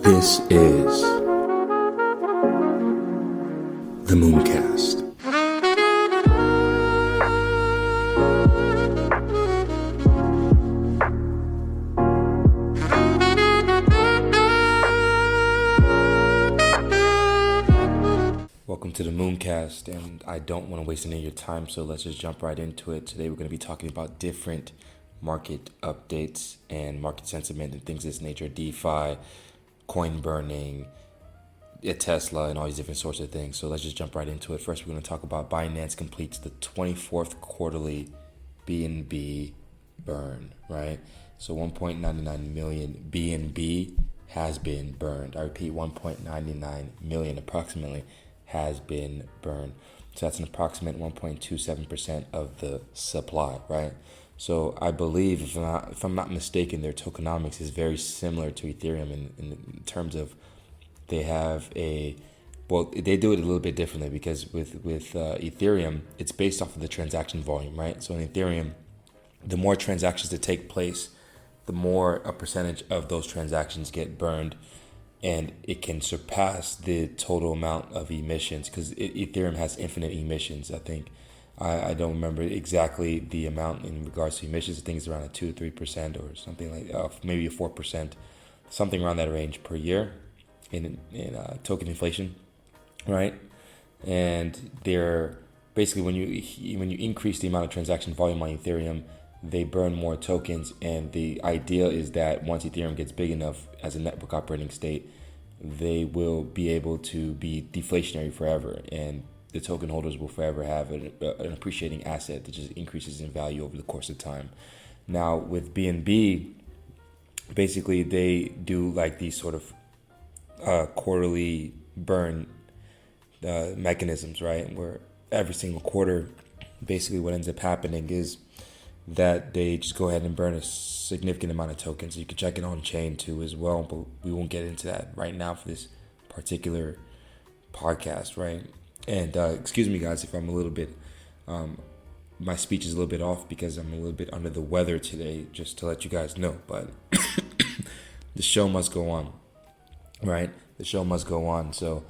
This is the Mooncast. Welcome to the Mooncast, and I don't want to waste any of your time, so let's just jump right into it. Today we're going to be talking about different market updates and market sentiment and things of this nature, DeFi, coin burning, Tesla, and all these different sorts of things. So let's just jump right into it. First, we're going to talk about Binance completes the 24th quarterly BNB burn, right? So 1.99 million BNB has been burned. I repeat, 1.99 million approximately has been burned. So that's an approximate 1.27% of the supply, right? So I believe, if I'm not mistaken, their tokenomics is very similar to Ethereum in terms of they have they do it a little bit differently, because with Ethereum, it's based off of the transaction volume, right? So in Ethereum, the more transactions that take place, the more a percentage of those transactions get burned, and it can surpass the total amount of emissions, because Ethereum has infinite emissions. I think I don't remember exactly the amount in regards to emissions. I think it's around a 2 to 3% or something like maybe a 4%, something around that range per year in token inflation, right? And they're basically, when you increase the amount of transaction volume on Ethereum, they burn more tokens, and the idea is that once Ethereum gets big enough as a network operating state, they will be able to be deflationary forever, and the token holders will forever have an appreciating asset that just increases in value over the course of time. Now with BNB, basically they do like these sort of quarterly burn mechanisms, right? Where every single quarter, basically what ends up happening is that they just go ahead and burn a significant amount of tokens. You can check it on chain too as well, but we won't get into that right now for this particular podcast, right? And excuse me guys if I'm a little bit my speech is a little bit off, because I'm a little bit under the weather today, just to let you guys know. But the show must go on, right? The show must go on. So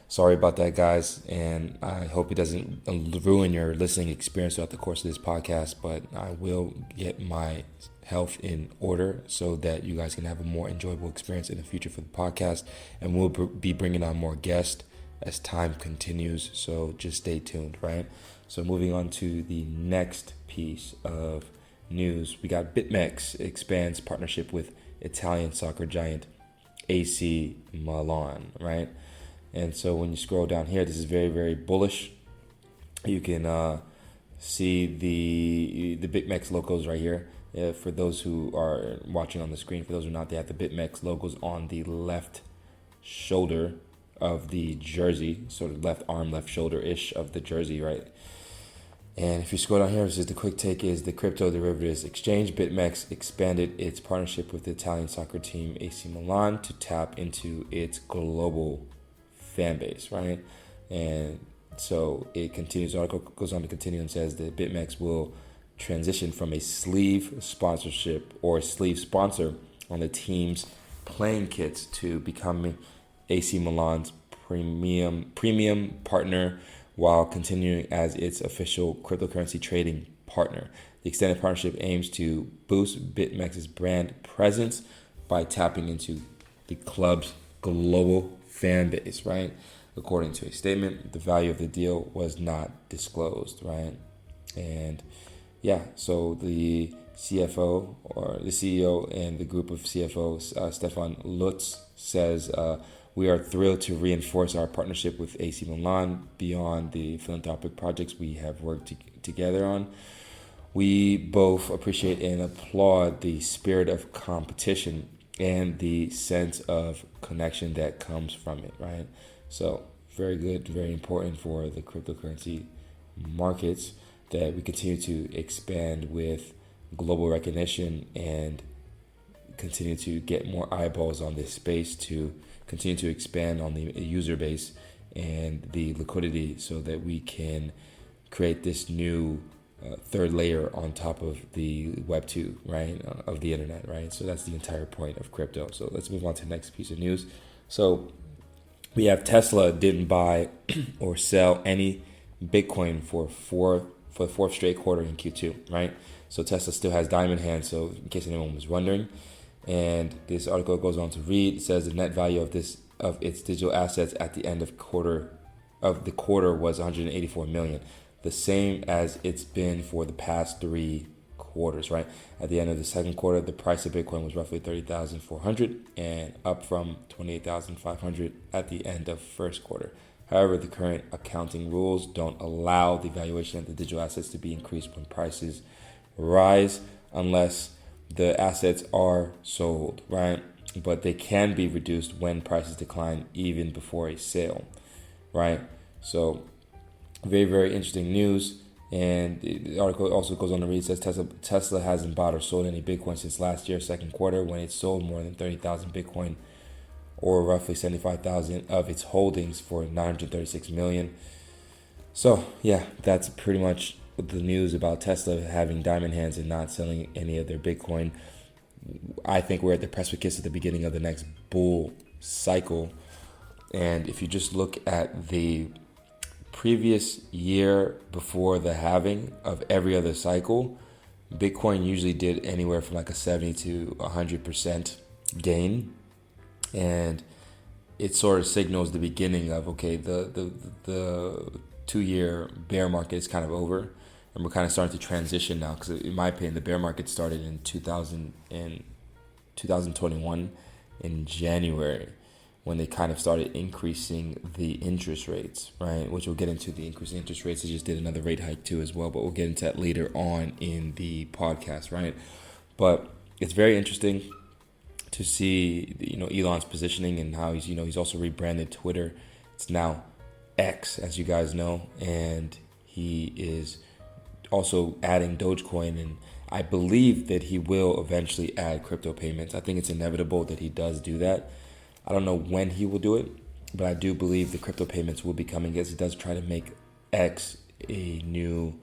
sorry about that, guys, and I hope it doesn't ruin your listening experience throughout the course of this podcast, but I will get my health in order so that you guys can have a more enjoyable experience in the future for the podcast, and we'll be bringing on more guests as time continues, so just stay tuned, right? So moving on to the next piece of news, we got BitMEX expands partnership with Italian soccer giant AC Milan, right? And so when you scroll down here, this is very, very bullish. You can see the BitMEX logos right here. For those who are watching on the screen, for those who are not, they have the BitMEX logos on the left shoulder of the jersey, sort of left arm, left shoulder-ish of the jersey, right? And if you scroll down here, this is the quick take is the crypto derivatives exchange. BitMEX expanded its partnership with the Italian soccer team AC Milan to tap into its global fan base, right? And so it continues, the article goes on to continue and says that BitMEX will transition from a sleeve sponsorship or a sleeve sponsor on the team's playing kits to becoming AC Milan's premium partner, while continuing as its official cryptocurrency trading partner. The extended partnership aims to boost BitMEX's brand presence by tapping into the club's global fan base, right? According to a statement, the value of the deal was not disclosed, right? And yeah, so the CFO, or the CEO, and the group of CFOs, Stefan Lutz, says, we are thrilled to reinforce our partnership with AC Milan beyond the philanthropic projects we have worked together on. We both appreciate and applaud the spirit of competition and the sense of connection that comes from it, right? So very good, very important for the cryptocurrency markets that we continue to expand with global recognition and continue to get more eyeballs on this space, to continue to expand on the user base and the liquidity, so that we can create this new third layer on top of the Web 2, right, of the internet, right? So that's the entire point of crypto. So let's move on to the next piece of news. So we have Tesla didn't buy or sell any Bitcoin for the fourth straight quarter in Q2, right? So Tesla still has diamond hands, so in case anyone was wondering. And this article goes on to read, it says the net value of its digital assets at the end of the quarter was 184 million, the same as it's been for the past 3 quarters, right? At the end of the second quarter, the price of Bitcoin was roughly 30,400 and up from 28,500 at the end of first quarter. However, the current accounting rules don't allow the valuation of the digital assets to be increased when prices rise unless the assets are sold, right? But they can be reduced when prices decline even before a sale, right? So very, very interesting news. And the article also goes on to read, it says Tesla hasn't bought or sold any Bitcoin since last year, second quarter, when it sold more than 30,000 Bitcoin, or roughly 75,000 of its holdings for 936 million. So yeah, that's pretty much the news about Tesla having diamond hands and not selling any of their Bitcoin. I think we're at the precipice of the beginning of the next bull cycle. And if you just look at the previous year before the halving of every other cycle, Bitcoin usually did anywhere from like a 70 to 100% gain. And it sort of signals the beginning of, okay, the 2-year bear market is kind of over. And we're kind of starting to transition now, because in my opinion, the bear market started in 2021 in January, when they kind of started increasing the interest rates, right? Which we'll get into the increasing interest rates. They just did another rate hike too as well, but we'll get into that later on in the podcast, right? But it's very interesting to see, Elon's positioning and how he's also rebranded Twitter. It's now X, as you guys know, and he is also adding Dogecoin, and I believe that he will eventually add crypto payments. I think it's inevitable that he does do that. I don't know when he will do it, but I do believe the crypto payments will be coming, as he does try to make X a new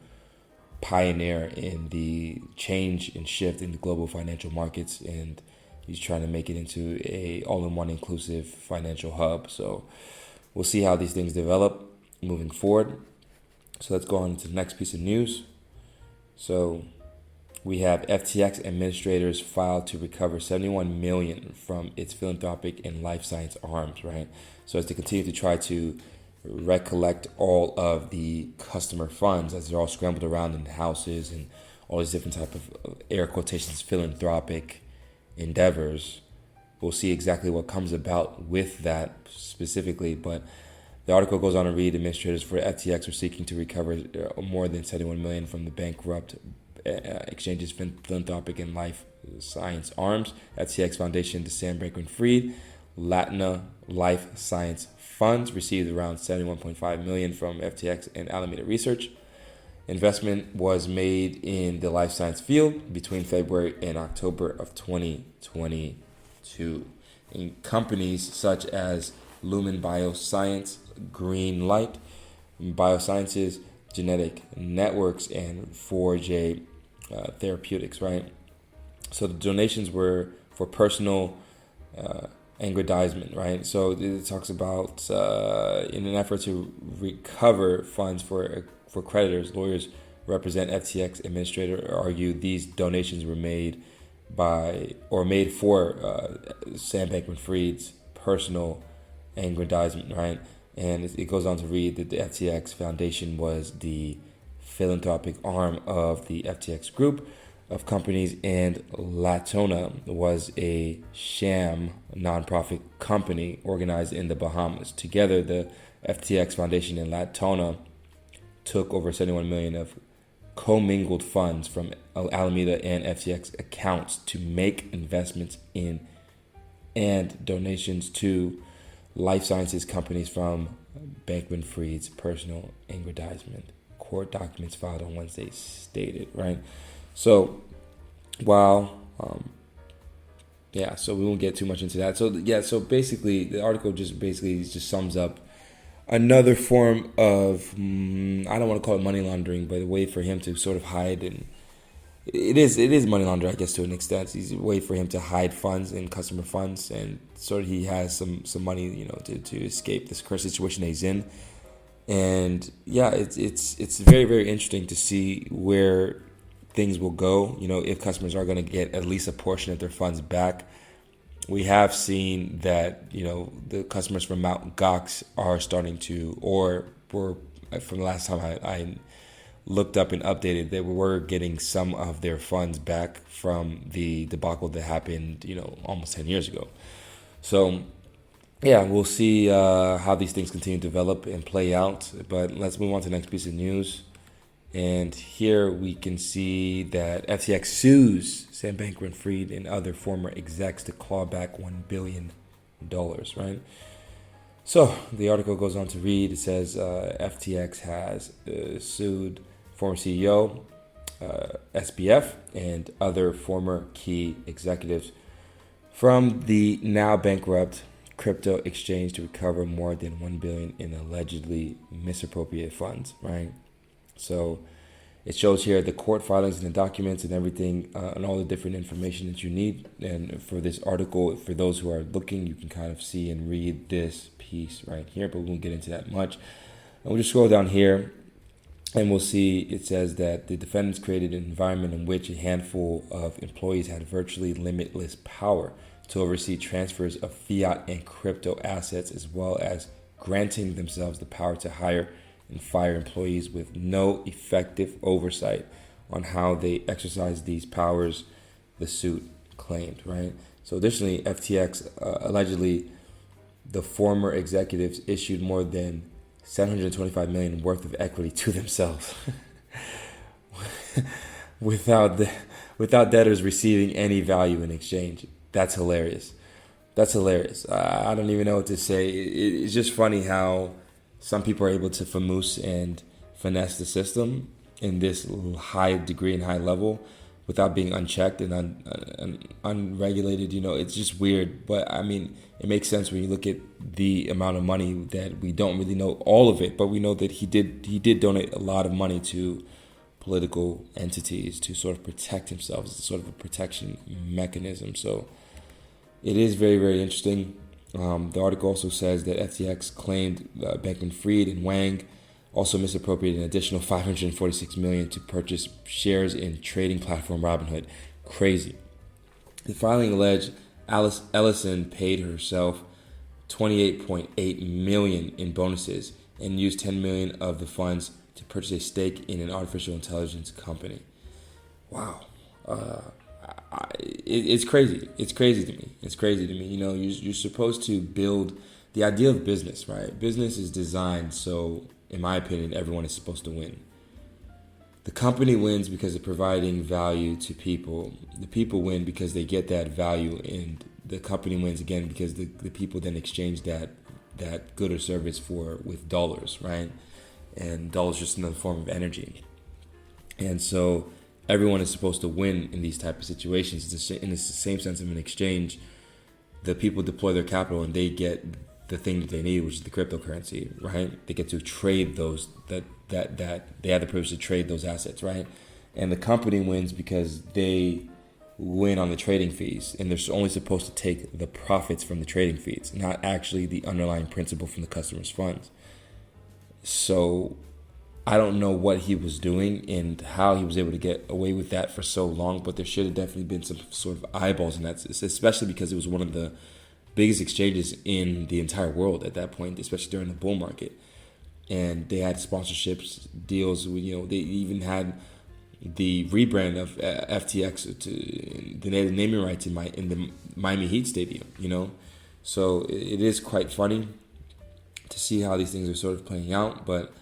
pioneer in the change and shift in the global financial markets, and he's trying to make it into a all-in-one inclusive financial hub. So we'll see how these things develop moving forward. So let's go on to the next piece of news. So we have FTX administrators filed to recover 71 million from its philanthropic and life science arms, right? So as they continue to try to recollect all of the customer funds, as they're all scrambled around in houses and all these different type of air quotations philanthropic endeavors. We'll see exactly what comes about with that specifically, but the article goes on to read, administrators for FTX are seeking to recover more than 71 million from the bankrupt exchanges philanthropic and life science arms. FTX Foundation, the Sam Bankman-Fried, Latina Life Science Funds received around 71.5 million from FTX and Alameda Research. Investment was made in the life science field between February and October of 2022 in companies such as Lumen Bioscience, Green Light Biosciences, Genetic Networks, and 4J Therapeutics, right? So the donations were for personal aggrandizement, right? So it talks about in an effort to recover funds for creditors, lawyers represent FTX administrator argue these donations were made for Sam Bankman-Fried's personal aggrandizement, right? And it goes on to read that the FTX Foundation was the philanthropic arm of the FTX group of companies, and Latona was a sham nonprofit company organized in the Bahamas. Together, the FTX Foundation and Latona took over 71 million of commingled funds from Alameda and FTX accounts to make investments in and donations to life sciences companies from Bankman-Fried's personal aggrandizement. Court documents filed on Wednesday stated, right? So, so we won't get too much into that. So basically, the article just sums up another form of I don't want to call it money laundering, but a way for him to sort of hide, and it is money laundering, I guess, to an extent. It's a way for him to hide funds and customer funds, and sort of he has some money, to escape this current situation that he's in. And yeah, it's very, very interesting to see where things will go. If customers are going to get at least a portion of their funds back. We have seen that the customers from Mt. Gox are starting to, or were from the last time I looked up and updated, they were getting some of their funds back from the debacle that happened almost 10 years ago. So yeah, we'll see how these things continue to develop and play out. But let's move on to the next piece of news. And here we can see that FTX sues Sam Bankman-Fried and other former execs to claw back $1 billion, right? So the article goes on to read, it says FTX has sued former CEO, SBF, and other former key executives from the now bankrupt crypto exchange to recover more than $1 billion in allegedly misappropriated funds, right? So it shows here the court filings and the documents and everything and all the different information that you need. And for this article, for those who are looking, you can kind of see and read this piece right here, but we won't get into that much. And we'll just scroll down here and we'll see it says that the defendants created an environment in which a handful of employees had virtually limitless power to oversee transfers of fiat and crypto assets, as well as granting themselves the power to hire and fire employees with no effective oversight on how they exercise these powers, the suit claimed, right? So additionally, FTX allegedly, the former executives issued more than $725 million worth of equity to themselves without debtors receiving any value in exchange. That's hilarious. I don't even know what to say. It's just funny how some people are able to famous and finesse the system in this high degree and high level without being unchecked and unregulated. It's just weird. But I mean, it makes sense when you look at the amount of money that we don't really know all of it, but we know that he did donate a lot of money to political entities to sort of protect himself. It's sort of a protection mechanism. So it is very, very interesting. The article also says that FTX claimed Bankman-Fried and Wang also misappropriated an additional $546 million to purchase shares in trading platform Robinhood. Crazy. The filing alleged Alice Ellison paid herself $28.8 million in bonuses and used $10 million of the funds to purchase a stake in an artificial intelligence company. Wow. It's crazy. It's crazy to me. You're supposed to build the idea of business, right? Business is designed so, in my opinion, everyone is supposed to win. The company wins because they're providing value to people. The people win because they get that value, and the company wins again because the people then exchange that good or service with dollars, right? And dollars is just another form of energy. And so everyone is supposed to win in these type of situations. In the same sense of an exchange, the people deploy their capital and they get the thing that they need, which is the cryptocurrency, right? They get to trade those that they have the privilege to trade those assets, right? And the company wins because they win on the trading fees, and they're only supposed to take the profits from the trading fees, not actually the underlying principle from the customer's funds. So I don't know what he was doing and how he was able to get away with that for so long, but there should have definitely been some sort of eyeballs in that, especially because it was one of the biggest exchanges in the entire world at that point, especially during the bull market. And they had sponsorships, deals. They even had the rebrand of FTX to the naming rights in the Miami Heat Stadium. So it is quite funny to see how these things are sort of playing out. But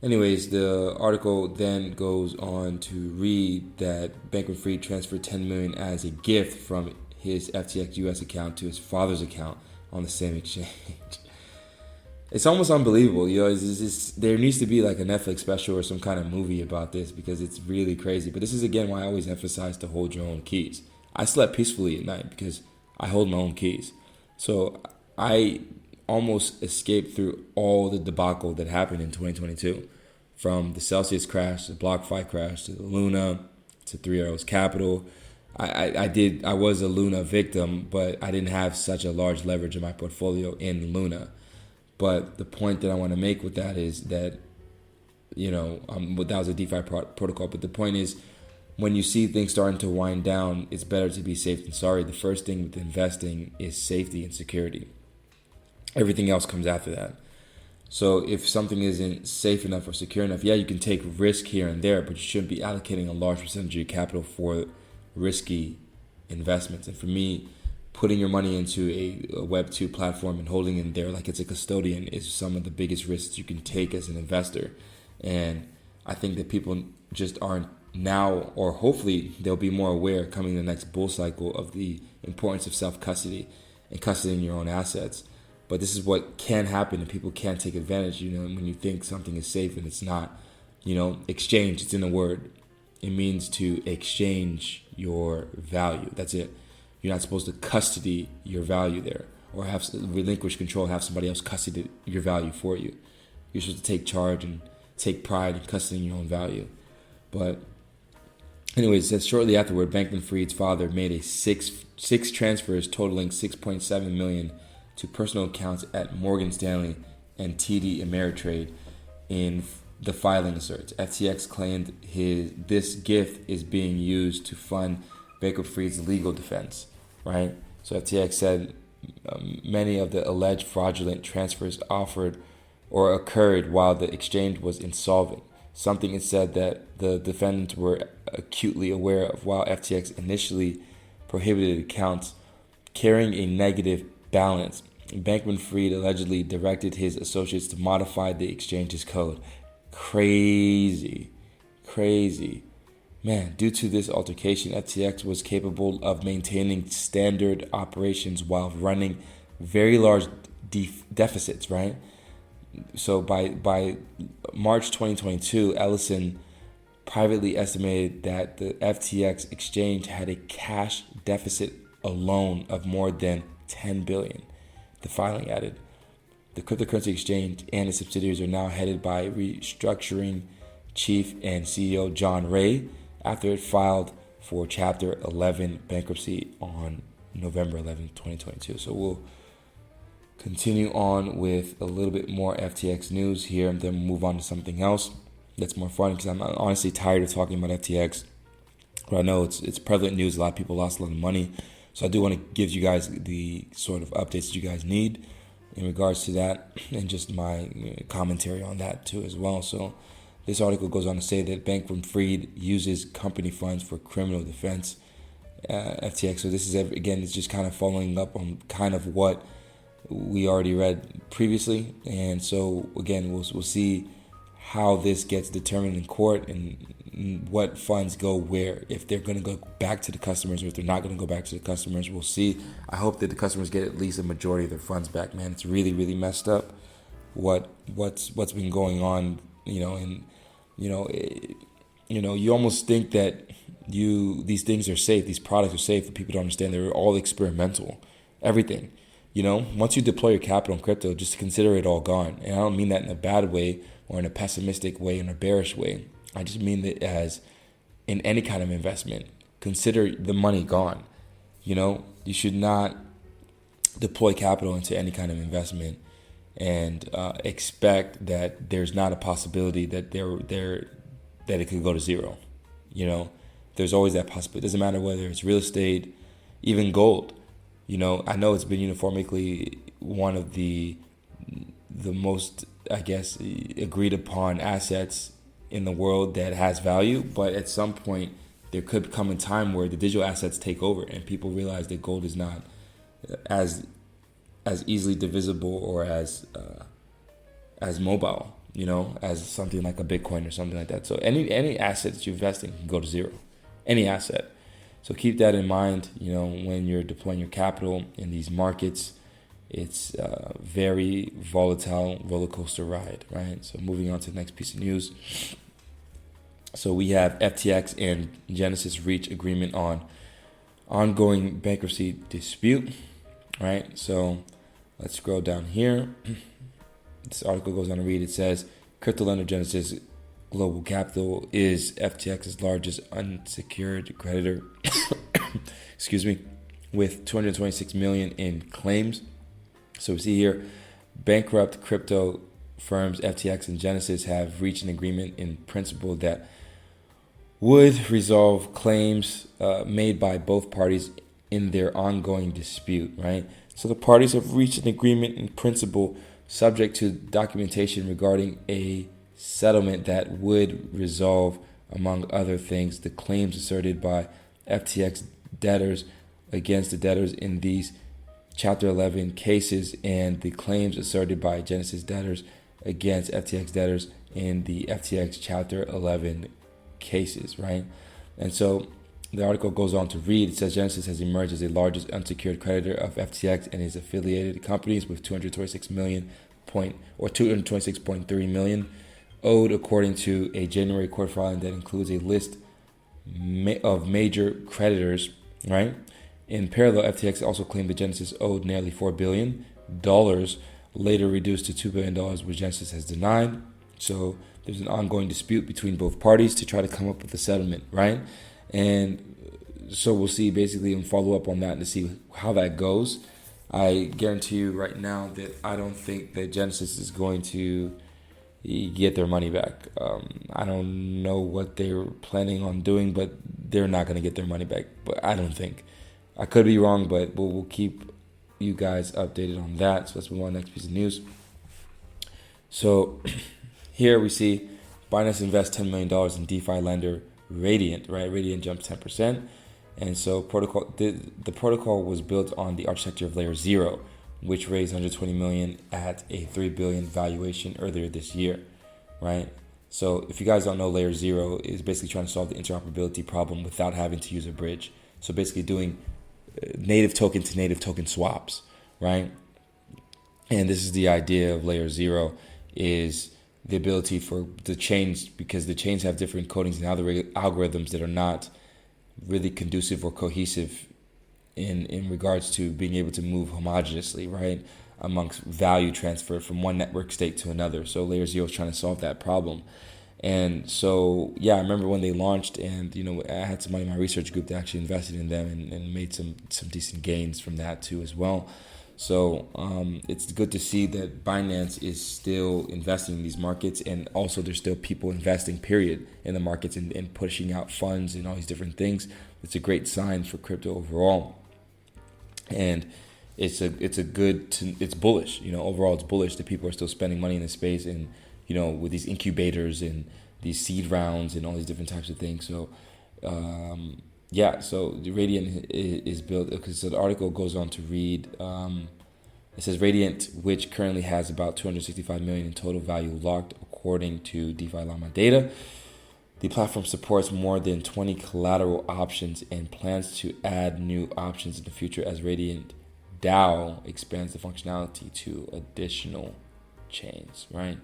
anyways, the article then goes on to read that Bankman-Fried transferred $10 million as a gift from his FTX US account to his father's account on the same exchange. It's almost unbelievable. There needs to be like a Netflix special or some kind of movie about this because it's really crazy. But this is, again, why I always emphasize to hold your own keys. I slept peacefully at night because I hold my own keys. So I almost escaped through all the debacle that happened in 2022, from the Celsius crash, the BlockFi crash, to the Luna, to Three Arrows Capital. I was a Luna victim, but I didn't have such a large leverage in my portfolio in Luna. But the point that I want to make with that is that, that was a DeFi protocol. But the point is, when you see things starting to wind down, it's better to be safe than sorry. The first thing with investing is safety and security. Everything else comes after that. So if something isn't safe enough or secure enough, yeah, you can take risk here and there, but you shouldn't be allocating a large percentage of your capital for risky investments. And for me, putting your money into a Web 2 platform and holding it there like it's a custodian is some of the biggest risks you can take as an investor. And I think that people just aren't now, or hopefully they'll be more aware coming the next bull cycle, of the importance of self-custody and custodying your own assets. But this is what can happen, and people can take advantage, when you think something is safe and it's not. Exchange, it's in the word. It means to exchange your value. That's it. You're not supposed to custody your value there, or have relinquish control, have somebody else custody your value for you. You're supposed to take charge and take pride in custodying your own value. But anyways, it says shortly afterward, Bankman-Fried's father made a six transfers totaling $6.7 million to personal accounts at Morgan Stanley and TD Ameritrade. In the filing asserts, FTX claimed this gift is being used to fund Bankman-Fried's legal defense, right? So FTX said many of the alleged fraudulent transfers offered or occurred while the exchange was insolvent, something it said that the defendants were acutely aware of, while FTX initially prohibited accounts carrying a negative balance. Bankman-Fried allegedly directed his associates to modify the exchange's code. Crazy. Man, due to this altercation, FTX was capable of maintaining standard operations while running very large deficits, right? So by March 2022, Ellison privately estimated that the FTX exchange had a cash deficit alone of more than $10 billion. The filing added, the cryptocurrency exchange and its subsidiaries are now headed by restructuring chief and CEO John Ray after it filed for Chapter 11 bankruptcy on November 11, 2022. So we'll continue on with a little bit more FTX news here, and then move on to something else that's more fun, because I'm honestly tired of talking about FTX. But I know it's prevalent news. A lot of people lost a lot of money. So I do want to give you guys the sort of updates that you guys need in regards to that, and just my commentary on that too as well. So this article goes on to say that Bankman-Fried uses company funds for criminal defense, FTX. So this is, again, it's just kind of following up on kind of what we already read previously. And so again, we'll see how this gets determined in court, and what funds go where, if they're going to go back to the customers or if they're not going to go back to the customers. We'll see. I hope that the customers get at least a majority of their funds back, man. It's really, really messed up what's been going on, and you almost think that these things are safe, these products are safe, but people don't understand they're all experimental. Everything, once you deploy your capital in crypto, just consider it all gone. And I don't mean that in a bad way or in a pessimistic way, in a bearish way. I just mean that as in any kind of investment, consider the money gone. You should not deploy capital into any kind of investment and expect that there's not a possibility that that it could go to zero. There's always that possibility. It doesn't matter whether it's real estate, even gold. I know it's been uniformly one of the most, I guess, agreed upon assets in the world that has value, but at some point there could come a time where the digital assets take over and people realize that gold is not as easily divisible or as mobile, as something like a Bitcoin or something like that. So any asset that you invest in can go to zero, any asset. So keep that in mind, when you're deploying your capital in these markets. It's a very volatile roller coaster ride, right? So moving on to the next piece of news. So we have FTX and Genesis reach agreement on ongoing bankruptcy dispute, right? So Let's scroll down here. This article goes on to read. It says, crypto lender Genesis Global Capital is FTX's largest unsecured creditor. Excuse me, with 226 million in claims. So we see here, bankrupt crypto firms FTX and Genesis have reached an agreement in principle that would resolve claims made by both parties in their ongoing dispute, right? So the parties have reached an agreement in principle subject to documentation regarding a settlement that would resolve, among other things, the claims asserted by FTX debtors against the debtors in these Chapter 11 cases and the claims asserted by Genesis debtors against FTX debtors in the FTX Chapter 11 cases, right? And so the article goes on to read, it says Genesis has emerged as the largest unsecured creditor of FTX and his affiliated companies with 226.3 million owed, according to a January court filing that includes a list of major creditors, right? In parallel, FTX also claimed that Genesis owed nearly $4 billion, later reduced to $2 billion, which Genesis has denied. So there's an ongoing dispute between both parties to try to come up with a settlement, right? And so we'll see basically and follow up on that to see how that goes. I guarantee you right now that I don't think that Genesis is going to get their money back. I don't know what they're planning on doing, but they're not going to get their money back. But I don't think. I could be wrong, but we'll keep you guys updated on that. So let's move on to the next piece of news. So here we see Binance invests $10 million in DeFi lender Radiant, right? Radiant jumps 10%. And so the protocol was built on the architecture of Layer 0, which raised $120 million at a $3 billion valuation earlier this year, right? So if you guys don't know, Layer 0 is basically trying to solve the interoperability problem without having to use a bridge. So basically doing native token to native token swaps, right? And this is the idea of Layer 0, is the ability for the chains, because the chains have different codings and algorithms that are not really conducive or cohesive in regards to being able to move homogeneously, right, amongst value transfer from one network state to another. So Layer 0 is trying to solve that problem. And so, yeah, I remember when they launched, and, you know, I had somebody in my research group that actually invested in them and made some decent gains from that too as well. So it's good to see that Binance is still investing in these markets, and also there's still people investing, period, in the markets and pushing out funds and all these different things. It's a great sign for crypto overall. And it's bullish, you know, overall it's bullish that people are still spending money in the space, and, you know, with these incubators and these seed rounds and all these different types of things. So, so the Radiant is built, because the article goes on to read, it says Radiant, which currently has about 265 million in total value locked, according to DeFi Llama data. The platform supports more than 20 collateral options and plans to add new options in the future as Radiant DAO expands the functionality to additional chains, right?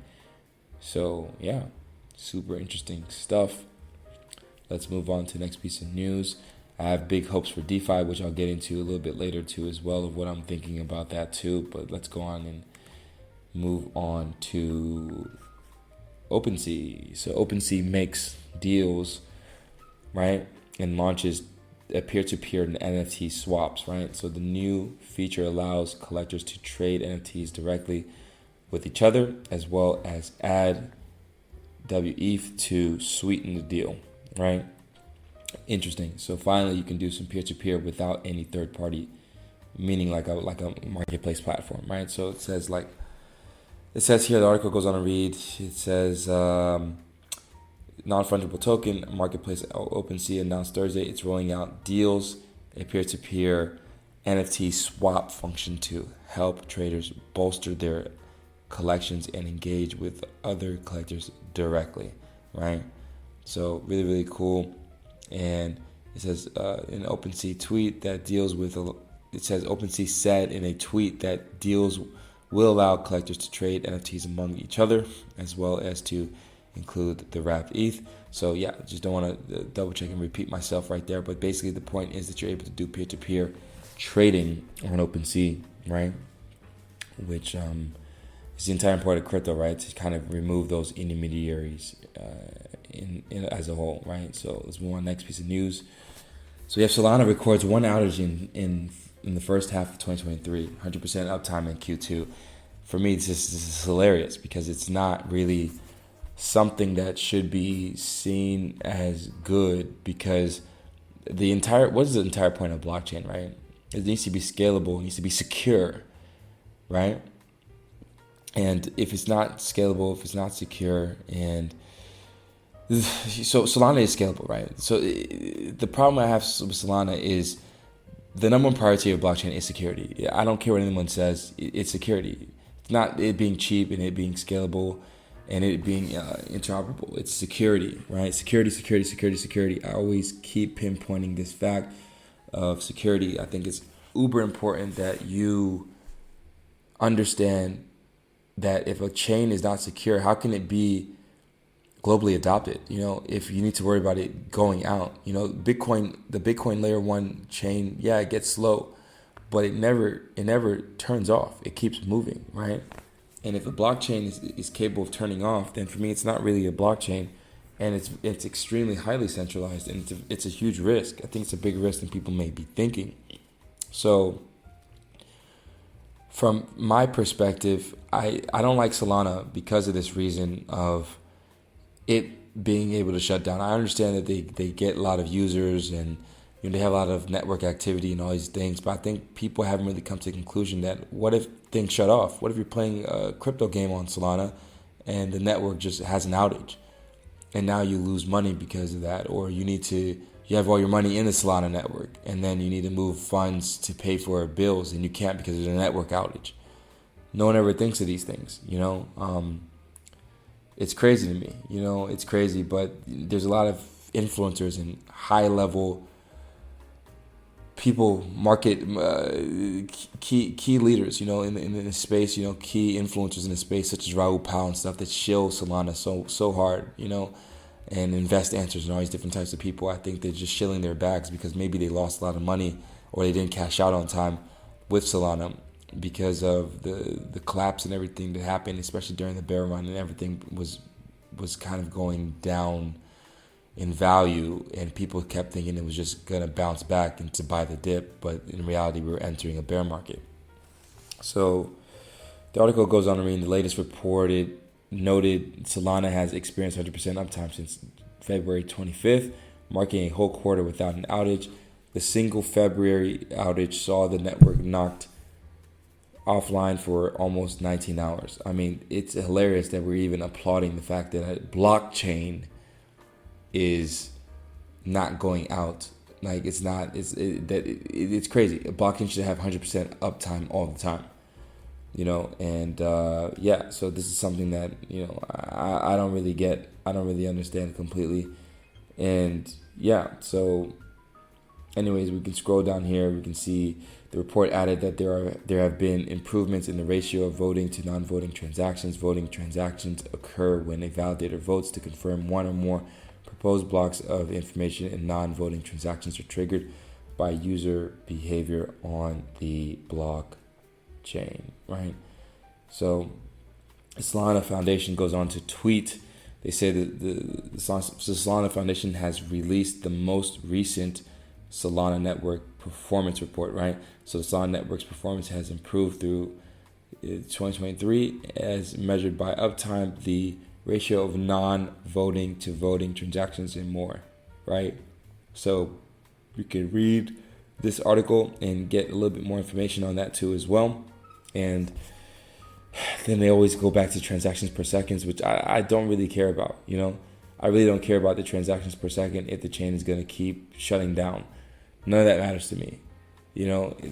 So, yeah, super interesting stuff. Let's move on to the next piece of news. I have big hopes for DeFi, which I'll get into a little bit later too as well, of what I'm thinking about that too. But let's go on and move on to OpenSea. So OpenSea makes deals, right, and launches a peer-to-peer NFT swaps, right? So the new feature allows collectors to trade NFTs directly with each other, as well as add WETH to sweeten the deal, right? Interesting. So finally, you can do some peer-to-peer without any third party, meaning like a marketplace platform, right? So it says here, the article goes on to read, it says non-fungible token marketplace OpenSea announced Thursday it's rolling out Deals, a peer-to-peer NFT swap function to help traders bolster their collections and engage with other collectors directly, right? So really, really cool. And it says in OpenSea tweet that deals with, it says OpenSea said in a tweet that Deals will allow collectors to trade NFTs among each other, as well as to include the wrapped ETH. So yeah, just don't want to double check and repeat myself right there. But basically the point is that you're able to do peer-to-peer trading on OpenSea, right? which is the entire point of crypto, right? To kind of remove those intermediaries in as a whole, right? So let's move on to the next piece of news. So we have Solana records one outage in the first half of 2023, 100% uptime in Q2. For me, this is hilarious because it's not really something that should be seen as good, because what is the entire point of blockchain, right? It needs to be scalable, it needs to be secure, right? And if it's not scalable, if it's not secure, and so Solana is scalable, right? So the problem I have with Solana is the number one priority of blockchain is security. I don't care what anyone says, it's security. It's not it being cheap and it being scalable and it being interoperable. It's security, right? Security. I always keep pinpointing this fact of security. I think it's uber important that you understand that if a chain is not secure, how can it be globally adopted? If you need to worry about it going out, the Bitcoin layer 1 chain, yeah, it gets slow, but it never turns off. It keeps moving, right? And if a blockchain is capable of turning off, then for me, it's not really a blockchain, and it's extremely highly centralized, and it's a huge risk. I think it's a bigger risk than people may be thinking. So from my perspective, I don't like Solana because of this reason of it being able to shut down. I understand that they get a lot of users and they have a lot of network activity and all these things, but I think people haven't really come to the conclusion that what if things shut off? What if you're playing a crypto game on Solana and the network just has an outage and now you lose money because of that, or you have all your money in the Solana network and then you need to move funds to pay for bills and you can't because there's a network outage. No one ever thinks of these things, It's crazy to me, it's crazy, but there's a lot of influencers and high level people, market key leaders, in the space, key influencers in the space such as Raoul Pal and stuff that shill Solana so hard, and invest answers and all these different types of people. I think they're just shilling their bags because maybe they lost a lot of money or they didn't cash out on time with Solana because of the collapse and everything that happened, especially during the bear run, and everything was kind of going down in value, and people kept thinking it was just going to bounce back and to buy the dip, but in reality we were entering a bear market. So the article goes on to read, the latest reported noted Solana has experienced 100% uptime since February 25th, marking a whole quarter without an outage. The single February outage saw the network knocked offline for almost 19 hours. I mean, it's hilarious that we're even applauding the fact that a blockchain is not going out. Like, it's crazy. A blockchain should have 100% uptime all the time, and so this is something that I don't really get. I don't really understand completely. And so anyways, we can scroll down here. We can see the report added that there have been improvements in the ratio of voting to non-voting transactions. Voting transactions occur when a validator votes to confirm one or more proposed blocks of information, and non-voting transactions are triggered by user behavior on the blockchain, right? So the Solana Foundation goes on to tweet. They say that the Solana Foundation has released the most recent Solana network performance report, right? So the Solana network's performance has improved through 2023 as measured by uptime, the ratio of non-voting to voting transactions, and more, right? So you can read this article and get a little bit more information on that too as well. And then they always go back to transactions per second, which I don't really care about, I really don't care about the transactions per second if the chain is going to keep shutting down. None of that matters to me. The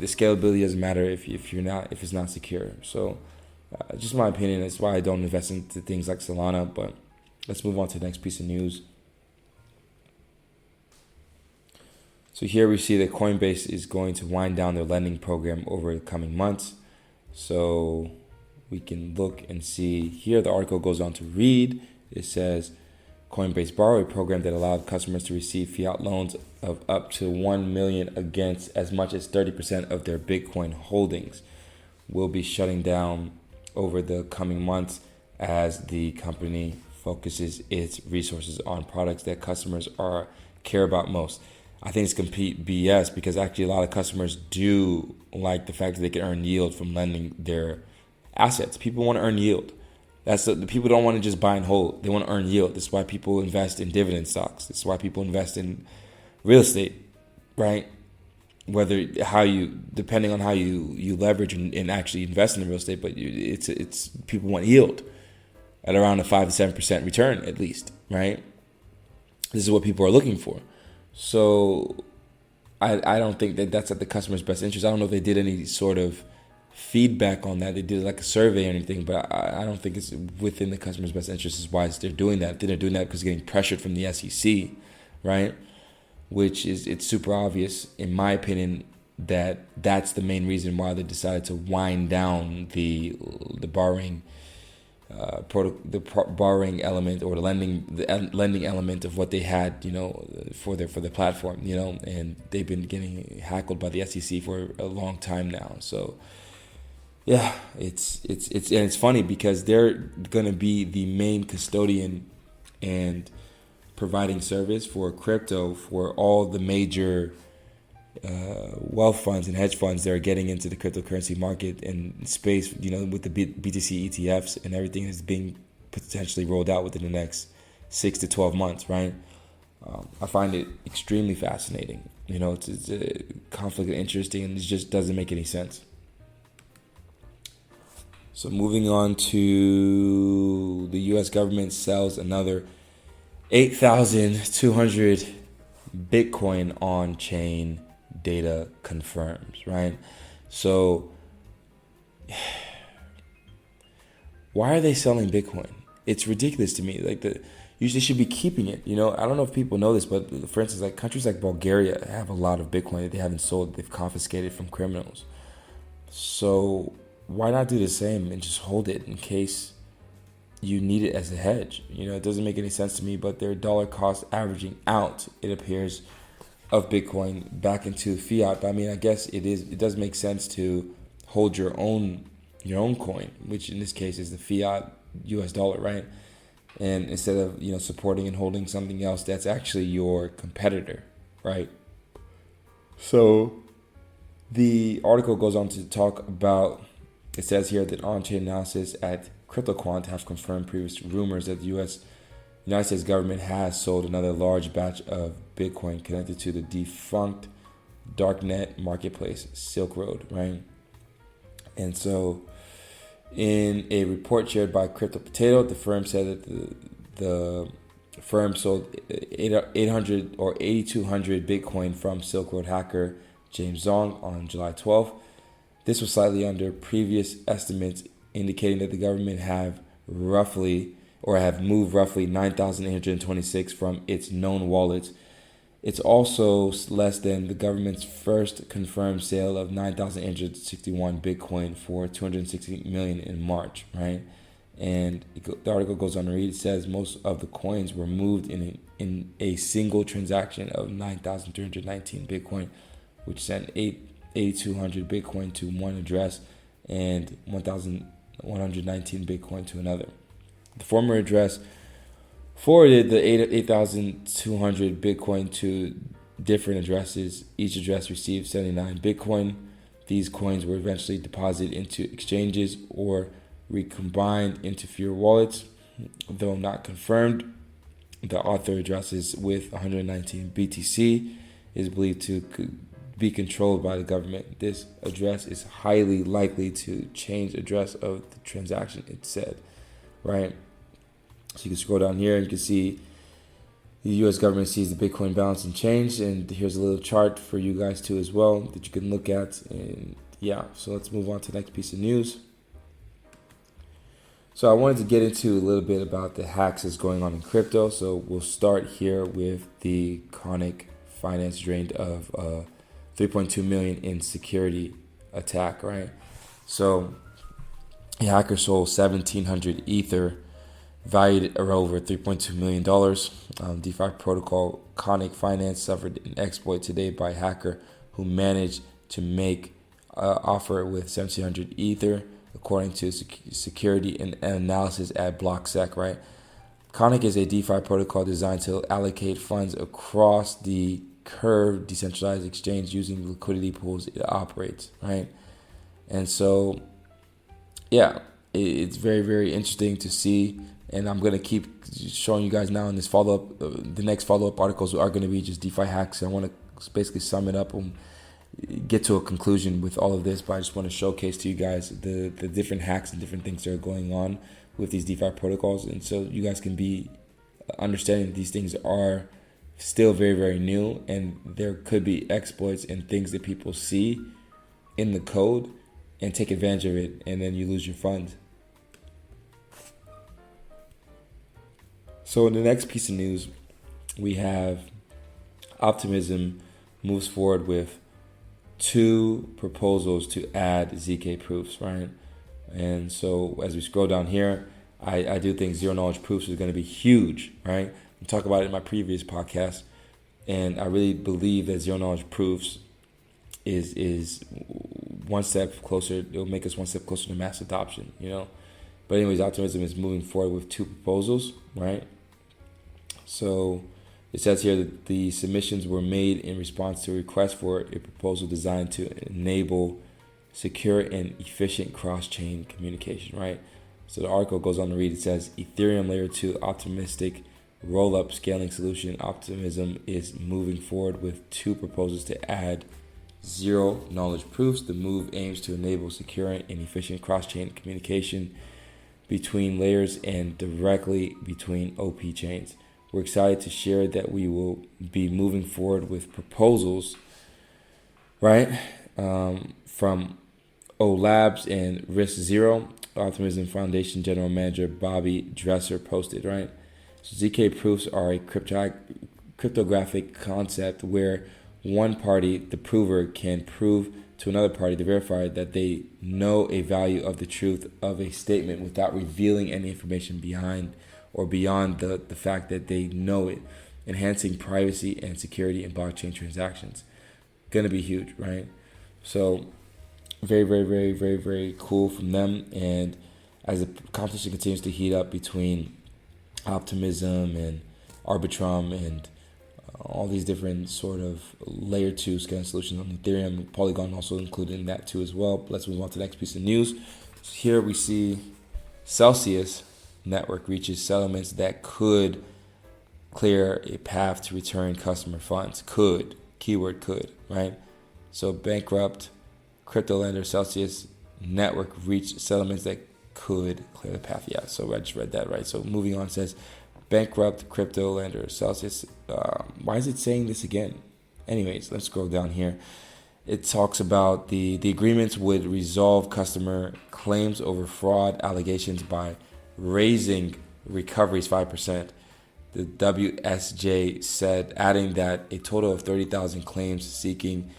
scalability doesn't matter if it's not secure. So just my opinion. That's why I don't invest into things like Solana. But let's move on to the next piece of news. So here we see that Coinbase is going to wind down their lending program over the coming months. So we can look and see here. The article goes on to read. It says Coinbase borrowed a program that allowed customers to receive fiat loans of up to $1 million against as much as 30% of their Bitcoin holdings. will be shutting down over the coming months as the company focuses its resources on products that customers care about most. I think it's complete BS because actually a lot of customers do like the fact that they can earn yield from lending their assets. People want to earn yield. The people don't want to just buy and hold. They want to earn yield. That's why people invest in dividend stocks. That's why people invest in real estate, right? Depending on how you leverage and actually invest in real estate, but it's people want yield at around a 5 to 7% return at least, right? This is what people are looking for. So I don't think that's at the customer's best interest. I don't know if they did any sort of feedback on that. They did like a survey or anything, but I don't think it's within the customer's best interest is why they're doing that. They're doing that because they're getting pressured from the SEC, right? It's super obvious, in my opinion, that's the main reason why they decided to wind down the borrowing borrowing element or the lending element of what they had, for the platform, and they've been getting hackled by the SEC for a long time now. So yeah, it's funny because they're going to be the main custodian and providing service for crypto for all the major wealth funds and hedge funds that are getting into the cryptocurrency market and space, with the BTC ETFs and everything is being potentially rolled out within the next 6 to 12 months, right? I find it extremely fascinating. It's a conflict of interest and it just doesn't make any sense. So moving on to the U.S. government sells another 8,200 Bitcoin on chain, data confirms, right? So why are they selling Bitcoin? It's ridiculous to me. Usually should be keeping it. I don't know if people know this, but for instance, like countries like Bulgaria have a lot of Bitcoin that they haven't sold. They've confiscated from criminals. So why not do the same and just hold it in case you need it as a hedge? It doesn't make any sense to me, but their dollar cost averaging out, it appears, of Bitcoin back into fiat. But I mean, I guess it does make sense to hold your own coin, which in this case is the fiat US dollar, right? And instead of, supporting and holding something else that's actually your competitor, right? So the article goes on to talk about, it says here that on-chain analysis at CryptoQuant have confirmed previous rumors that the United States government has sold another large batch of Bitcoin connected to the defunct darknet marketplace Silk Road, right? And so in a report shared by Crypto Potato, the firm said that the firm sold 800 or 8,200 Bitcoin from Silk Road hacker James Zong on July 12th. This was slightly under previous estimates, indicating that the government have moved roughly 9,826 from its known wallets. It's also less than the government's first confirmed sale of 9,861 Bitcoin for $260 million in March, right? And the article goes on to read, it says most of the coins were moved in a single transaction of 9,319 Bitcoin, which sent 8,200 Bitcoin to one address and 1,119 Bitcoin to another. The former address forwarded the 8,200 Bitcoin to different addresses. Each address received 79 Bitcoin. These coins were eventually deposited into exchanges or recombined into fewer wallets. Though not confirmed, the author addresses with 119 BTC is believed to be controlled by the government. This address is highly likely to change the address of the transaction, it said, right? So you can scroll down here and you can see the U.S. government sees the Bitcoin balance and change. And here's a little chart for you guys too as well that you can look at. And yeah, so let's move on to the next piece of news. So I wanted to get into a little bit about the hacks that's going on in crypto. So we'll start here with the chronic finance drained of 3.2 million in security attack, right? So the hacker sold 1,700 Ether valued at over $3.2 million. DeFi protocol Conic Finance suffered an exploit today by a hacker who managed to make offer with 1,700 Ether, according to security and analysis at BlockSec, right? Conic is a DeFi protocol designed to allocate funds across the Curve decentralized exchange using liquidity pools it operates, right? And so, yeah, it's very, very interesting to see. And I'm going to keep showing you guys now in this follow-up. The next follow-up articles are going to be just DeFi hacks. I want to basically sum it up and get to a conclusion with all of this, but I just want to showcase to you guys the different hacks and different things that are going on with these DeFi protocols. And so you guys can be understanding that these things are still very, very new, and there could be exploits and things that people see in the code and take advantage of it, and then you lose your funds. So in the next piece of news, we have Optimism moves forward with 2 proposals to add ZK proofs, right? And so as we scroll down here, I do think zero knowledge proofs is going to be huge, right? I talked about it in my previous podcast, and I really believe that zero knowledge proofs is one step closer. It'll make us one step closer to mass adoption, you know. But anyways, Optimism is moving forward with 2 proposals, right? So it says here that the submissions were made in response to a request for a proposal designed to enable secure and efficient cross-chain communication, right? So the article goes on to read, it says, Ethereum Layer 2 optimistic roll-up scaling solution Optimism is moving forward with 2 proposals to add zero knowledge proofs. The move aims to enable secure and efficient cross-chain communication between layers and directly between OP chains. We're excited to share that we will be moving forward with proposals, right, from O Labs and Risk Zero. Optimism Foundation General Manager Bobby Dresser posted, right? So ZK proofs are a cryptographic concept where one party, the prover, can prove to another party, the verifier, that they know a value of the truth of a statement without revealing any information behind or beyond the fact that they know it, enhancing privacy and security in blockchain transactions. Gonna be huge, right? So very, very, very, very, very cool from them. And as the competition continues to heat up between Optimism and Arbitrum and all these different sort of layer 2 scaling solutions on Ethereum, Polygon also included in that too as well. But let's move on to the next piece of news. So here we see Celsius network reaches settlements that could clear a path to return customer funds. Could, keyword could, right? So bankrupt crypto lender Celsius network reached settlements that could clear the path. Yeah, so I just read that right. So moving on, it says bankrupt crypto lender Celsius. Why is it saying this again? Anyways, let's scroll down here. It talks about the agreements would resolve customer claims over fraud allegations by raising recoveries 5%. The WSJ said, adding that a total of 30,000 claims seeking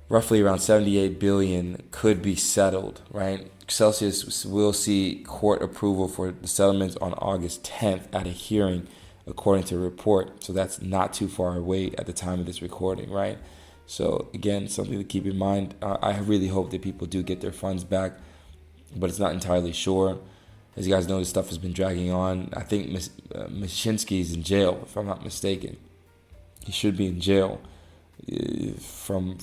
roughly around 78 billion could be settled, right? Celsius will see court approval for the settlements on August 10th at a hearing, according to a report. So that's not too far away at the time of this recording, right? So again, something to keep in mind. I really hope that people do get their funds back, but it's not entirely sure. As you guys know, this stuff has been dragging on. I think Mashinsky is in jail, if I'm not mistaken. He should be in jail. From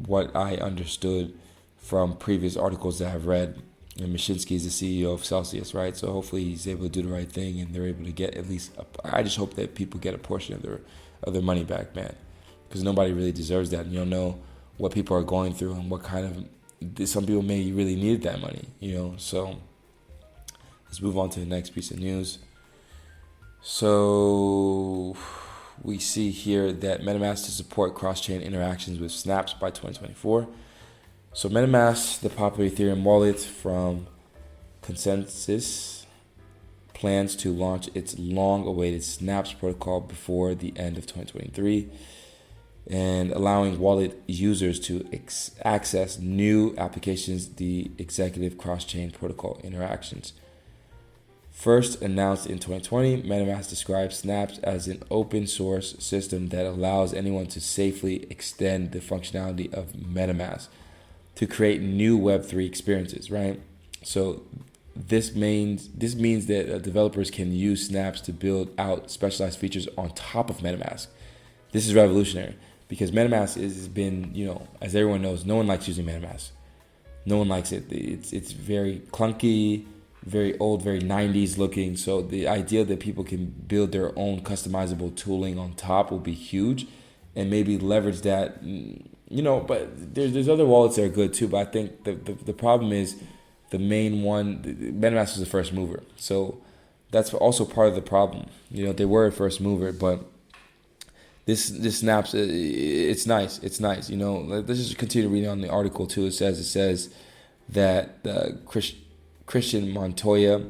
what I understood from previous articles that I've read, and Mashinsky is the CEO of Celsius, right? So hopefully he's able to do the right thing, and they're able to get at least. I just hope that people get a portion of their money back, man, because nobody really deserves that. And you don't know what people are going through and what kind of. Some people may really need that money, you know. So let's move on to the next piece of news. So we see here that MetaMask to support cross-chain interactions with snaps by 2024. So MetaMask, the popular Ethereum wallet from Consensus, plans to launch its long-awaited snaps protocol before the end of 2023, and allowing wallet users to access new applications, the executive cross-chain protocol interactions. First announced in 2020, MetaMask describes Snaps as an open source system that allows anyone to safely extend the functionality of MetaMask to create new Web3 experiences, right? So this means that developers can use Snaps to build out specialized features on top of MetaMask. This is revolutionary because MetaMask has been, as everyone knows, no one likes using MetaMask. No one likes it. It's very clunky, very old, very 90s looking. So the idea that people can build their own customizable tooling on top will be huge, and maybe leverage that. But there's other wallets that are good too. But I think the problem is the main one. MetaMask was the first mover, so that's also part of the problem. They were a first mover, but this Snaps, it's nice. It's nice. Let's just continue reading on the article too. It says that Christian Montoya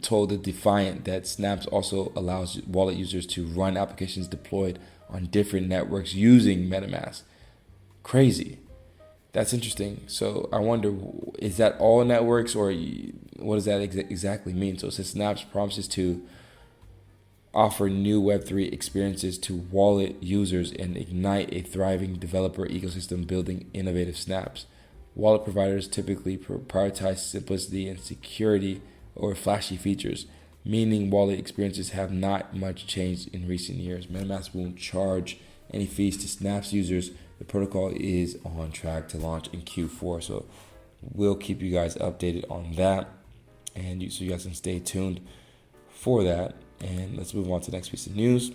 told the Defiant that Snaps also allows wallet users to run applications deployed on different networks using MetaMask. Crazy. That's interesting. So I wonder, is that all networks, or what does that exactly mean? So it says Snaps promises to offer new Web3 experiences to wallet users and ignite a thriving developer ecosystem building innovative snaps. Wallet providers typically prioritize simplicity and security over flashy features, meaning wallet experiences have not much changed in recent years. MetaMask won't charge any fees to Snaps users. The protocol is on track to launch in Q4, so we'll keep you guys updated on that, and so you guys can stay tuned for that. And let's move on to the next piece of news.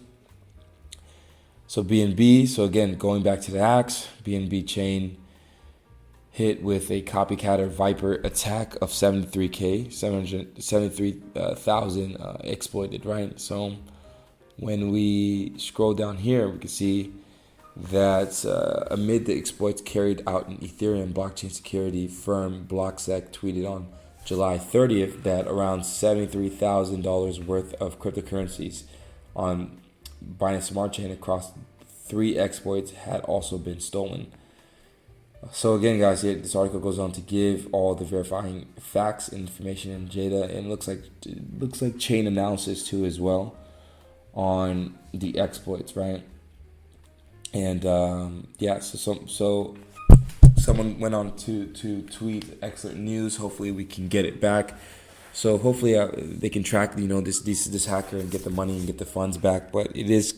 So BNB, so again, going back to the hacks, BNB chain hit with a copycatter Viper attack of 773,000 exploited, right? So when we scroll down here, we can see that amid the exploits carried out in Ethereum, blockchain security firm BlockSec tweeted on July 30th that around $73,000 worth of cryptocurrencies on Binance Smart Chain across 3 exploits had also been stolen. So again, guys, this article goes on to give all the verifying facts, information, and data, and it looks like chain analysis too as well on the exploits, right? And so someone went on to tweet excellent news. Hopefully we can get it back. So hopefully they can track this hacker and get the money and get the funds back. But it is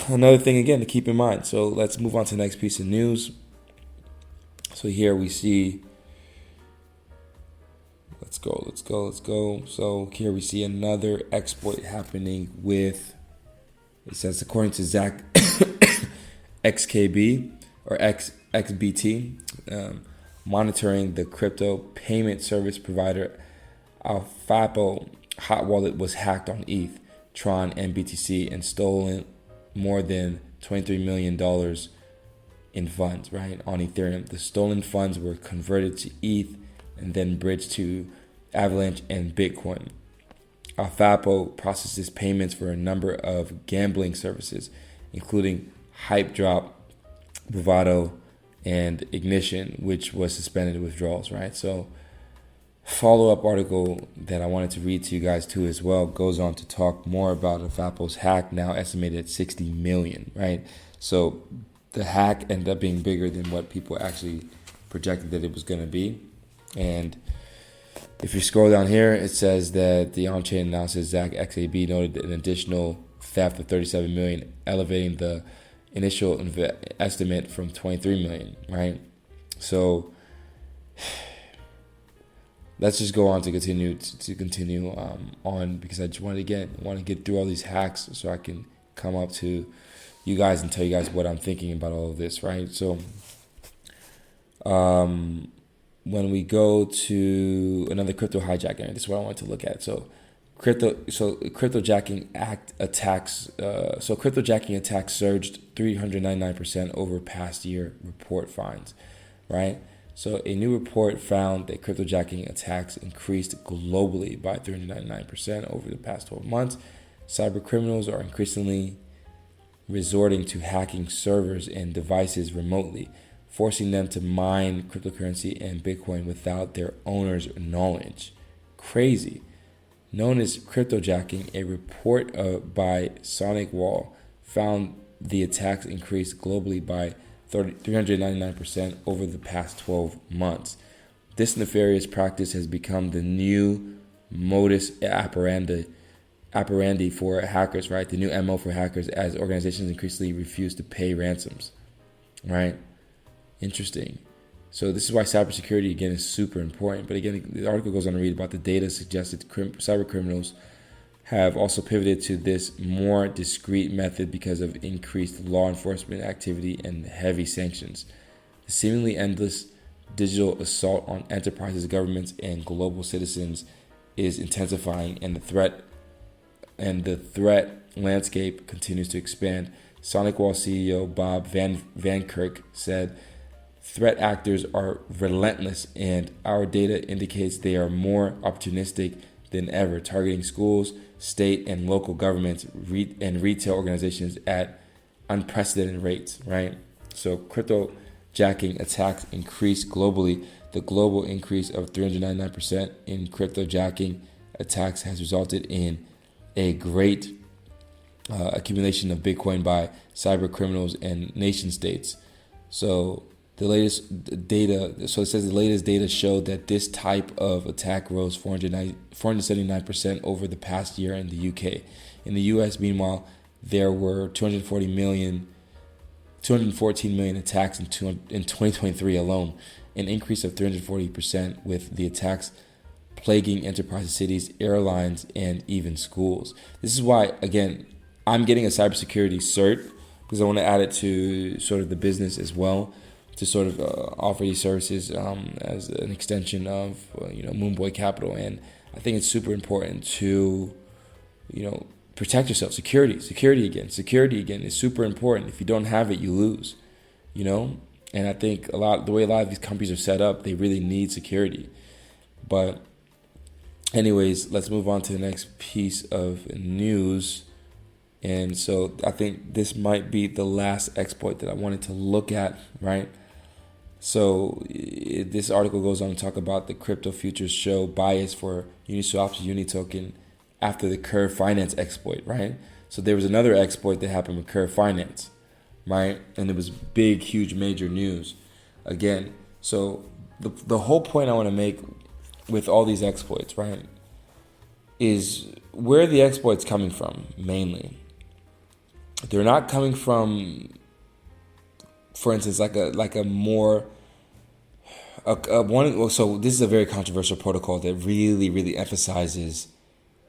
another thing again to keep in mind. So let's move on to the next piece of news. So here we see. Let's go. So here we see another exploit happening with. It says according to Zach XKB or XBT, monitoring the crypto payment service provider Alphapo hot wallet was hacked on ETH, Tron, and BTC and stolen more than $23 million in funds, right, on Ethereum. The stolen funds were converted to ETH and then bridged to Avalanche and Bitcoin. Alphapo processes payments for a number of gambling services, including Hype Drop, Bravado, and Ignition, which was suspended withdrawals, right? So follow-up article that I wanted to read to you guys too as well goes on to talk more about Alphapo's hack, now estimated at 60 million, right? So the hack ended up being bigger than what people actually projected that it was going to be. And if you scroll down here, it says that the on-chain analysis Zach XAB noted an additional theft of 37 million, elevating the initial estimate from 23 million, right? So let's just go on to continue on, because I just want to get through all these hacks so I can come up to you guys and tell you guys what I'm thinking about all of this, right? So when we go to another crypto hijacking, this is what I want to look at. So cryptojacking attacks surged 399% over past year, report finds, right? So a new report found that cryptojacking attacks increased globally by 399% over the past 12 months. Cyber criminals are increasingly resorting to hacking servers and devices remotely, forcing them to mine cryptocurrency and Bitcoin without their owner's knowledge. Crazy. known as cryptojacking. A report by Sonic Wall found the attacks increased globally by 399% over the past 12 months. This nefarious practice has become the new modus operandi for hackers, right? The new MO for hackers as organizations increasingly refuse to pay ransoms, right? Interesting. So this is why cybersecurity, again, is super important. But again, the article goes on to read about the data suggested cyber criminals have also pivoted to this more discreet method because of increased law enforcement activity and heavy sanctions. The seemingly endless digital assault on enterprises, governments, and global citizens is intensifying, and the threat landscape continues to expand. Sonic Wall CEO Bob Van Kirk said, "Threat actors are relentless, and our data indicates they are more opportunistic than ever, targeting schools, state and local governments, and retail organizations at unprecedented rates," right? So cryptojacking attacks increased globally. The global increase of 399% in cryptojacking attacks has resulted in a great accumulation of Bitcoin by cyber criminals and nation states. So the latest data, so it says the latest data showed that this type of attack rose 479% over the past year in the UK. In the US, meanwhile, there were 214 million attacks in 2023 alone, an increase of 340%, with the attacks plaguing enterprises, cities, airlines, and even schools. This is why, again, I'm getting a cybersecurity cert because I want to add it to sort of the business as well, to sort of offer these services as an extension of Moonboy Capital. And I think it's super important to protect yourself. Security again is super important. If you don't have it, you lose. And I think the way a lot of these companies are set up, they really need security. But anyways, let's move on to the next piece of news. And so I think this might be the last exploit that I wanted to look at, right? So this article goes on to talk about the crypto futures show bias for Uniswap's Uni token after the Curve Finance exploit, right? So there was another exploit that happened with Curve Finance, right? And it was big, huge, major news. Again, so the whole point I want to make with all these exploits, right, is where are the exploits coming from mainly? They're not coming from, for instance, so this is a very controversial protocol that really, really emphasizes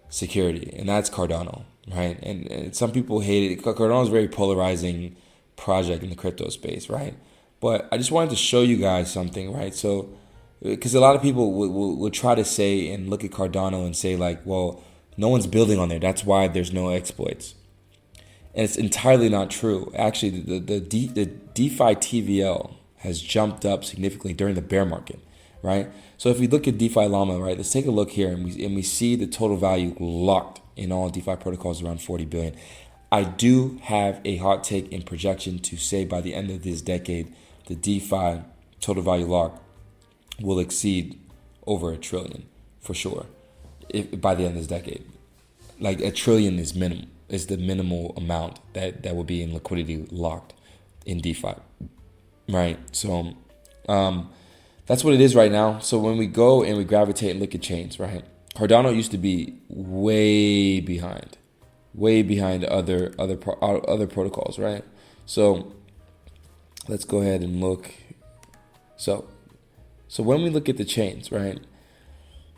security, and that's Cardano, right? And some people hate it. Cardano is a very polarizing project in the crypto space, right? But I just wanted to show you guys something, right? So, because a lot of people will try to say and look at Cardano and say like, well, no one's building on there, that's why there's no exploits. And it's entirely not true. Actually, the DeFi TVL has jumped up significantly during the bear market, right? So if we look at DeFi Llama, right, let's take a look here, and we see the total value locked in all DeFi protocols around 40 billion. I do have a hot take in projection to say by the end of this decade, the DeFi total value locked will exceed over $1 trillion for sure. By the end of this decade, like $1 trillion is minimum. Is the minimal amount that will be in liquidity locked in DeFi, right? So that's what it is right now. So when we go and we gravitate and look at chains, right? Cardano used to be way behind other protocols, right? So let's go ahead and look. So when we look at the chains, right,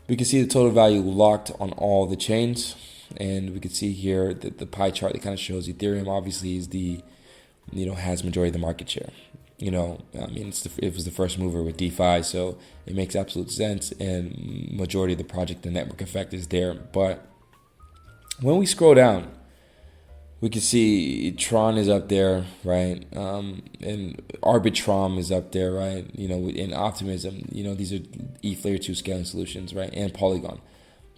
we can see the total value locked on all the chains. And we can see here that the pie chart that kind of shows Ethereum obviously is has majority of the market share. I mean, it was the first mover with DeFi, so it makes absolute sense. And majority of the project, the network effect is there. But when we scroll down, we can see Tron is up there, right? And Arbitrum is up there, right? In Optimism, these are ETH Layer 2 scaling solutions, right? And Polygon.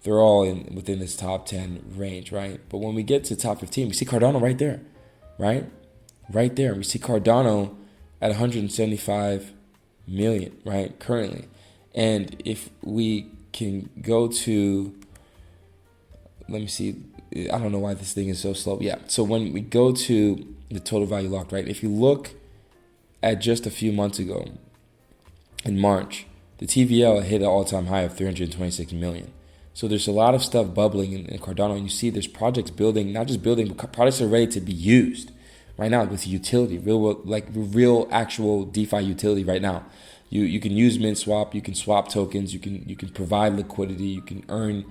They're all within this top 10 range, right? But when we get to top 15, we see Cardano right there, right? Right there. We see Cardano at 175 million, right? Currently. And if we can go to let me see. I don't know why this thing is so slow. Yeah. So when we go to the total value locked, right? If you look at just a few months ago, in March, the TVL hit an all-time high of 326 million. So there's a lot of stuff bubbling in Cardano, and you see there's projects building, not just building, but projects are ready to be used right now with utility, real actual DeFi utility right now. You can use Mint Swap, you can swap tokens, you can provide liquidity, you can earn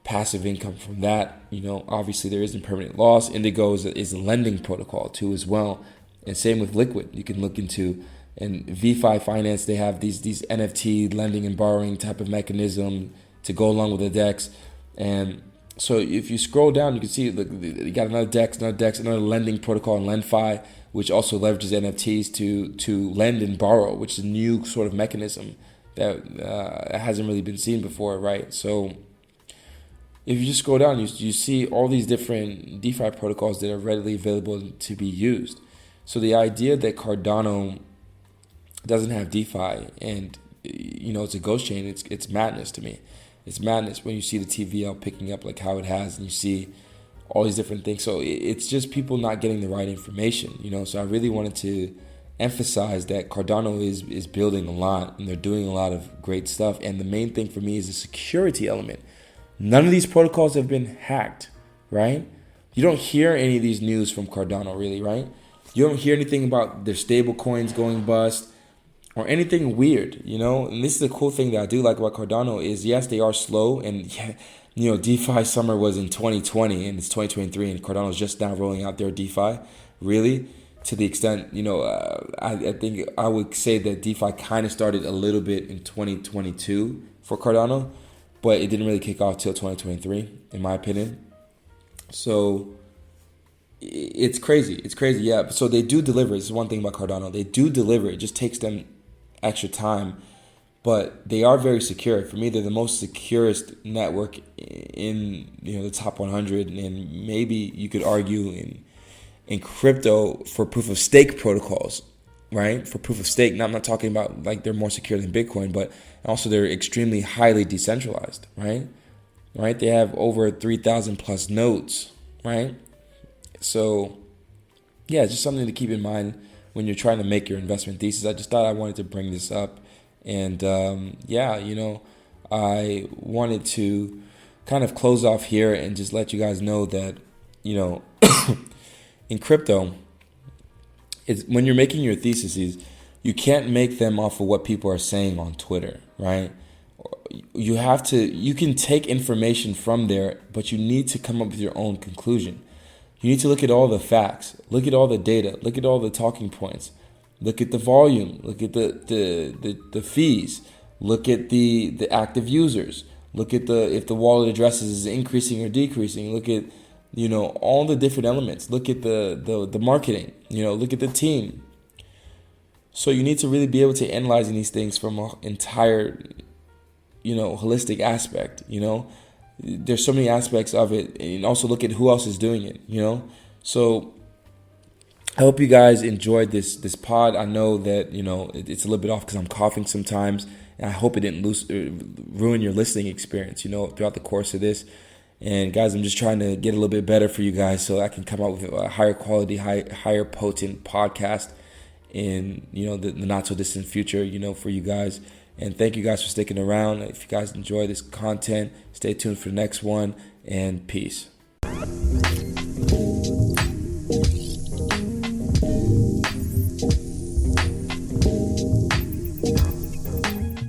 passive income from that. Obviously there isn't permanent loss. Indigo is a lending protocol too as well, and same with Liquid. You can look into. And VFi Finance, they have these NFT lending and borrowing type of mechanism to go along with the DEX. And so if you scroll down, you can see you got another DEX, another lending protocol in LendFi, which also leverages NFTs to lend and borrow, which is a new sort of mechanism that hasn't really been seen before, right? So if you just scroll down, you see all these different DeFi protocols that are readily available to be used. So the idea that Cardano doesn't have DeFi and it's a ghost chain, it's madness to me. It's madness when you see the TVL picking up like how it has, and you see all these different things. So it's just people not getting the right information, So I really wanted to emphasize that Cardano is building a lot, and they're doing a lot of great stuff. And the main thing for me is the security element. None of these protocols have been hacked, right? You don't hear any of these news from Cardano, really, right? You don't hear anything about their stable coins going bust or anything weird, And this is the cool thing that I do like about Cardano is, yes, they are slow. And, DeFi summer was in 2020 and it's 2023, and Cardano's just now rolling out their DeFi, really, to the extent, I think I would say that DeFi kind of started a little bit in 2022 for Cardano, but it didn't really kick off till 2023, in my opinion. So it's crazy. Yeah. So they do deliver. This is one thing about Cardano. They do deliver. It just takes them extra time, but they are very secure. For me, they're the most securest network in the top 100, and maybe you could argue in crypto for proof of stake protocols, right? For proof of stake. Now, I'm not talking about like they're more secure than Bitcoin, but also they're extremely highly decentralized, right? Right? They have over 3,000 plus nodes, right? So, yeah, it's just something to keep in mind when you're trying to make your investment thesis. I just thought I wanted to bring this up. And, I wanted to kind of close off here and just let you guys know that, in crypto, when you're making your theses, you can't make them off of what people are saying on Twitter, right? You can take information from there, but you need to come up with your own conclusion. You need to look at all the facts, look at all the data, look at all the talking points, look at the volume, look at the fees, look at the active users, look at if the wallet addresses is increasing or decreasing, look at all the different elements, look at the marketing, look at the team. So you need to really be able to analyze these things from an entire holistic aspect. There's so many aspects of it, and also look at who else is doing it, So I hope you guys enjoyed this pod. I know that, it's a little bit off because I'm coughing sometimes, and I hope it didn't ruin your listening experience, throughout the course of this. And guys, I'm just trying to get a little bit better for you guys so I can come out with a higher quality, higher potent podcast in, the not so distant future, for you guys. And thank you guys for sticking around. If you guys enjoy this content, stay tuned for the next one, and peace.